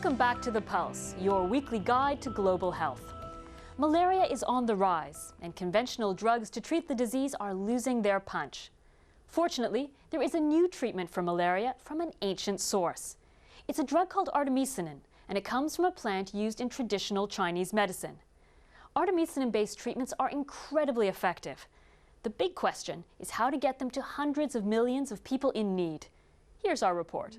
Welcome back to The Pulse, your weekly guide to global health. Malaria is on the rise, and conventional drugs to treat the disease are losing their punch. Fortunately, there is a new treatment for malaria from an ancient source. It's a drug called artemisinin, and it comes from a plant used in traditional Chinese medicine. Artemisinin-based treatments are incredibly effective. The big question is how to get them to hundreds of millions of people in need. Here's our report.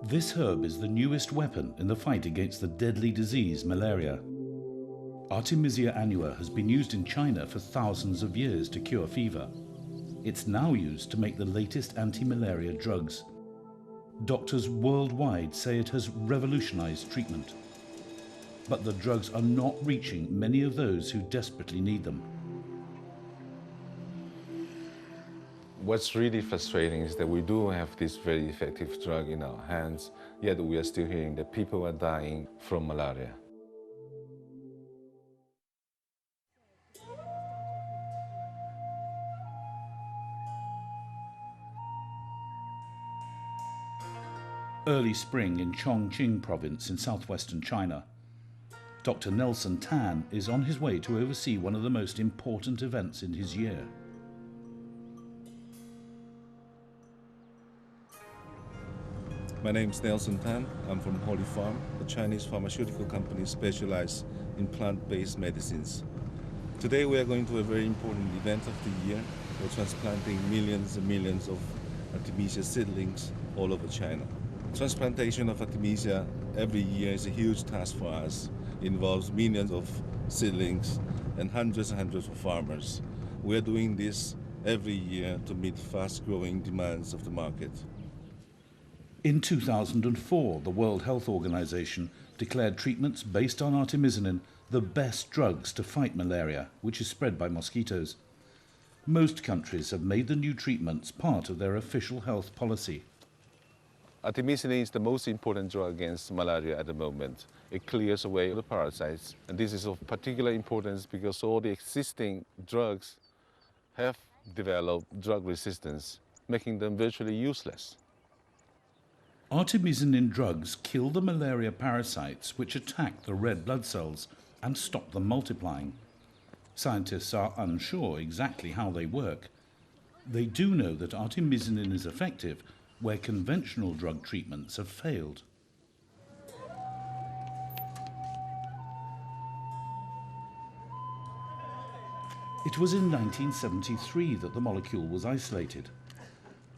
This herb is the newest weapon in the fight against the deadly disease malaria. Artemisia annua has been used in China for thousands of years to cure fever. It's now used to make the latest anti-malaria drugs. Doctors worldwide say it has revolutionized treatment. But the drugs are not reaching many of those who desperately need them. What's really frustrating is that we do have this very effective drug in our hands, yet we are still hearing that people are dying from malaria. Early spring in Chongqing province in southwestern China. Dr. Nelson Tan is on his way to oversee one of the most important events in his year. My name is Nelson Tan. I'm from Holy Farm, a Chinese pharmaceutical company specialized in plant-based medicines. Today we are going to a very important event of the year. We're transplanting millions and millions of Artemisia seedlings all over China. Transplantation of Artemisia every year is a huge task for us. It involves millions of seedlings and hundreds of farmers. We are doing this every year to meet fast-growing demands of the market. In 2004, the World Health Organization declared treatments based on artemisinin the best drugs to fight malaria, which is spread by mosquitoes. Most countries have made the new treatments part of their official health policy. Artemisinin is the most important drug against malaria at the moment. It clears away the parasites, and this is of particular importance because all the existing drugs have developed drug resistance, making them virtually useless. Artemisinin drugs kill the malaria parasites which attack the red blood cells and stop them multiplying. Scientists are unsure exactly how they work. They do know that artemisinin is effective where conventional drug treatments have failed. It was in 1973 that the molecule was isolated.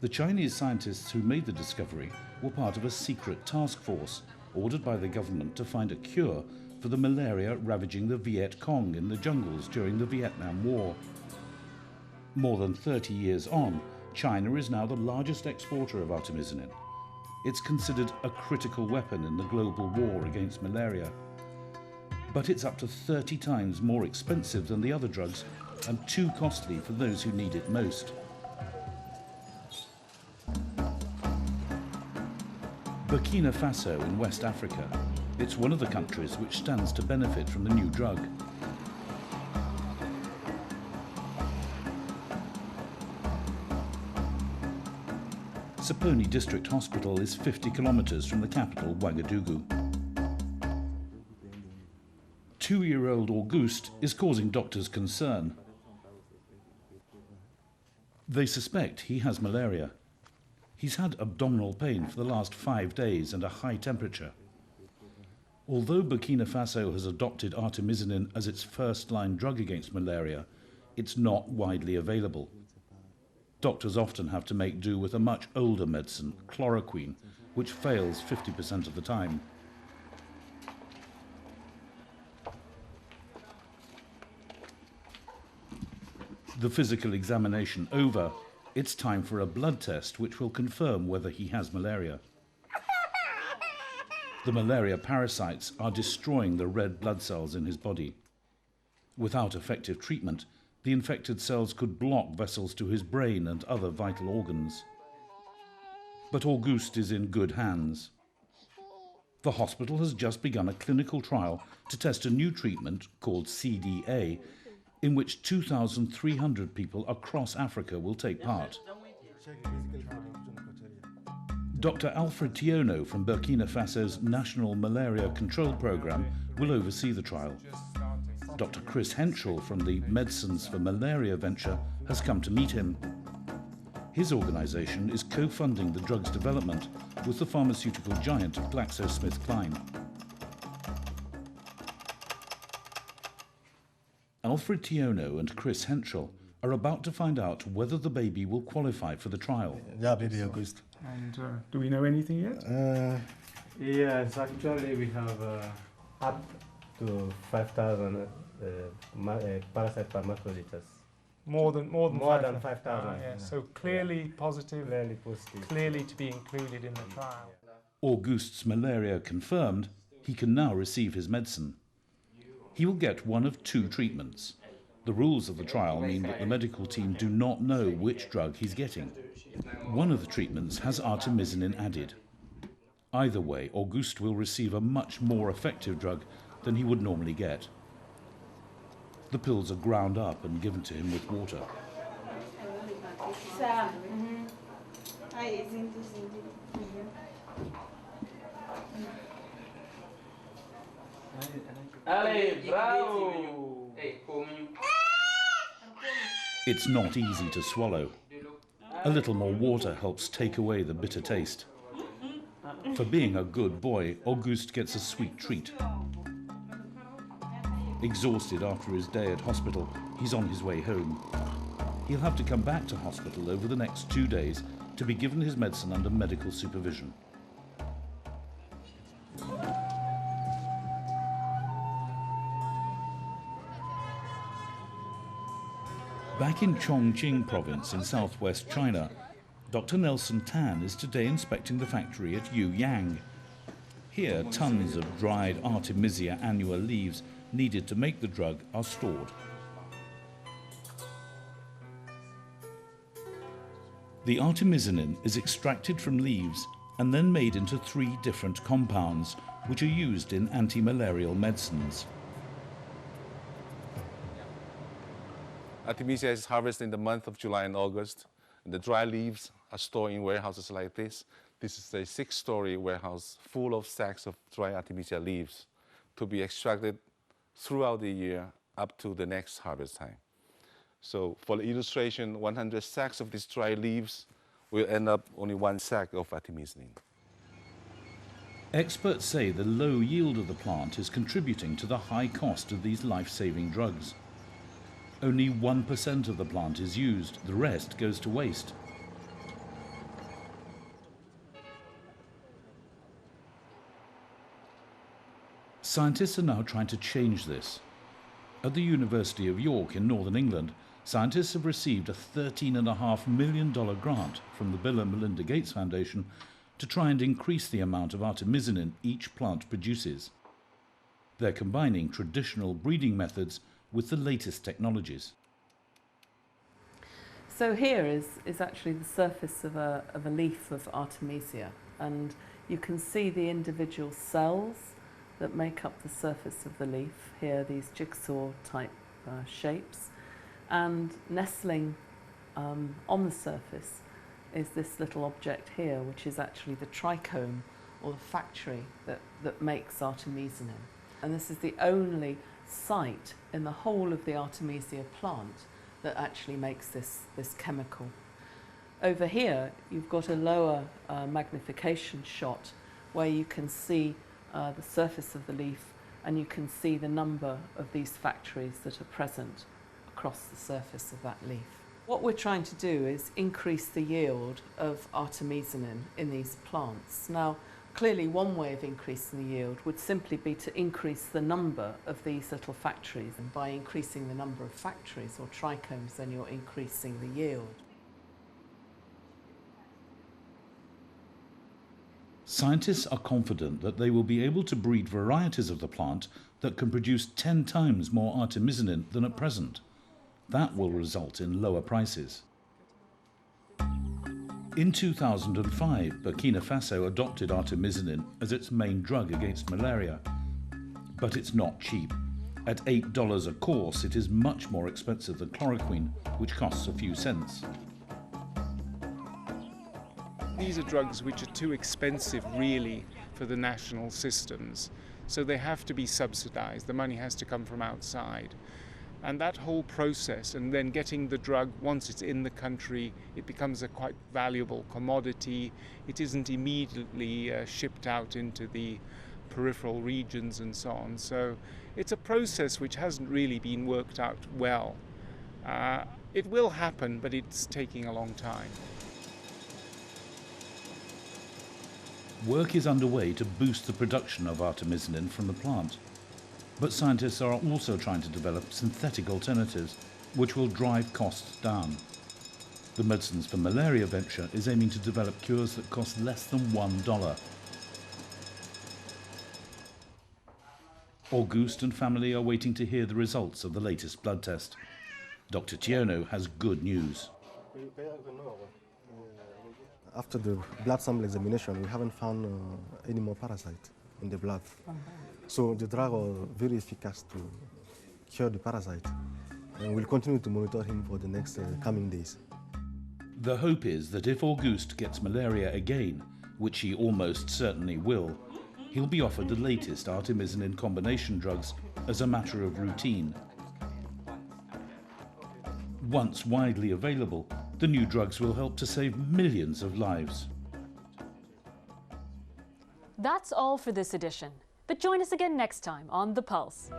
The Chinese scientists who made the discovery were part of a secret task force ordered by the government to find a cure for the malaria ravaging the Viet Cong in the jungles during the Vietnam War. More than 30 years on, China is now the largest exporter of artemisinin. It's considered a critical weapon in the global war against malaria. But it's up to 30 times more expensive than the other drugs and too costly for those who need it most. Burkina Faso in West Africa. It's one of the countries which stands to benefit from the new drug. Saponi District Hospital is 50 kilometers from the capital, Ouagadougou. 2-year-old Auguste is causing doctors concern. They suspect he has malaria. He's had abdominal pain for the last 5 days and a high temperature. Although Burkina Faso has adopted artemisinin as its first-line drug against malaria, it's not widely available. Doctors often have to make do with a much older medicine, chloroquine, which fails 50% of the time. The physical examination over, it's time for a blood test which will confirm whether he has malaria. The malaria parasites are destroying the red blood cells in his body. Without effective treatment, the infected cells could block vessels to his brain and other vital organs. But Auguste is in good hands. The hospital has just begun a clinical trial to test a new treatment called CDA, in which 2,300 people across Africa will take part. Dr. Alfred Tiono from Burkina Faso's National Malaria Control Programme will oversee the trial. Dr. Chris Henschel from the Medicines for Malaria venture has come to meet him. His organisation is co-funding the drug's development with the pharmaceutical giant GlaxoSmithKline. Alfred Tiono and Chris Henschel are about to find out whether the baby will qualify for the trial. Yeah, baby August. And do we know anything yet? Yes, actually we have up to 5,000 parasite per microliters. More than 5,000. 5,000. Yeah. So clearly positive, Clearly positive. clearly to be included in the trial. Auguste's malaria confirmed, he can now receive his medicine. He will get one of two treatments. The rules of the trial mean that the medical team do not know which drug he's getting. One of the treatments has artemisinin added. Either way, Auguste will receive a much more effective drug than he would normally get. The pills are ground up and given to him with water. It's not easy to swallow. A little more water helps take away the bitter taste. For being a good boy, Auguste gets a sweet treat. Exhausted after his day at hospital, he's on his way home. He'll have to come back to hospital over the next 2 days to be given his medicine under medical supervision. Back in Chongqing province in southwest China, Dr. Nelson Tan is today inspecting the factory at Yuyang. Here, tons of dried Artemisia annua leaves needed to make the drug are stored. The artemisinin is extracted from leaves and then made into 3 different compounds, which are used in anti-malarial medicines. Artemisia is harvested in the month of July and August. And the dry leaves are stored in warehouses like this. This is a 6-story warehouse full of sacks of dry Artemisia leaves to be extracted throughout the year up to the next harvest time. So for the illustration, 100 sacks of these dry leaves will end up only 1 sack of artemisinin. Experts say the low yield of the plant is contributing to the high cost of these life-saving drugs. Only 1% of the plant is used, the rest goes to waste. Scientists are now trying to change this. At the University of York in Northern England, scientists have received a $13.5 million grant from the Bill and Melinda Gates Foundation to try and increase the amount of artemisinin each plant produces. They're combining traditional breeding methods with the latest technologies. So here is actually the surface of a leaf of Artemisia, and you can see the individual cells that make up the surface of the leaf. Here, these jigsaw type shapes, and nestling on the surface is this little object here, which is actually the trichome, or the factory that makes artemisinin. And this is the only site in the whole of the Artemisia plant that actually makes this chemical. Over here, you've got a lower magnification shot where you can see the surface of the leaf, and you can see the number of these factories that are present across the surface of that leaf. What we're trying to do is increase the yield of artemisinin in these plants. Now, clearly one way of increasing the yield would simply be to increase the number of these little factories, and by increasing the number of factories or trichomes, then you're increasing the yield. Scientists are confident that they will be able to breed varieties of the plant that can produce 10 times more artemisinin than at present. That will result in lower prices. In 2005, Burkina Faso adopted artemisinin as its main drug against malaria. But it's not cheap. At $8 a course, it is much more expensive than chloroquine, which costs a few cents. These are drugs which are too expensive really for the national systems, so they have to be subsidized. The money has to come from outside. And that whole process, and then getting the drug, once it's in the country, it becomes a quite valuable commodity. It isn't immediately shipped out into the peripheral regions and so on. So it's a process which hasn't really been worked out well. It will happen, but it's taking a long time. Work is underway to boost the production of artemisinin from the plant. But scientists are also trying to develop synthetic alternatives which will drive costs down. The Medicines for Malaria venture is aiming to develop cures that cost less than $1. Auguste and family are waiting to hear the results of the latest blood test. Dr. Tiono has good news. After the blood sample examination, we haven't found any more parasite in the blood. So the drug was very efficacious to cure the parasite, and we'll continue to monitor him for the next coming days. The hope is that if Auguste gets malaria again, which he almost certainly will, he'll be offered the latest artemisinin combination drugs as a matter of routine. Once widely available, the new drugs will help to save millions of lives. That's all for this edition. But join us again next time on The Pulse.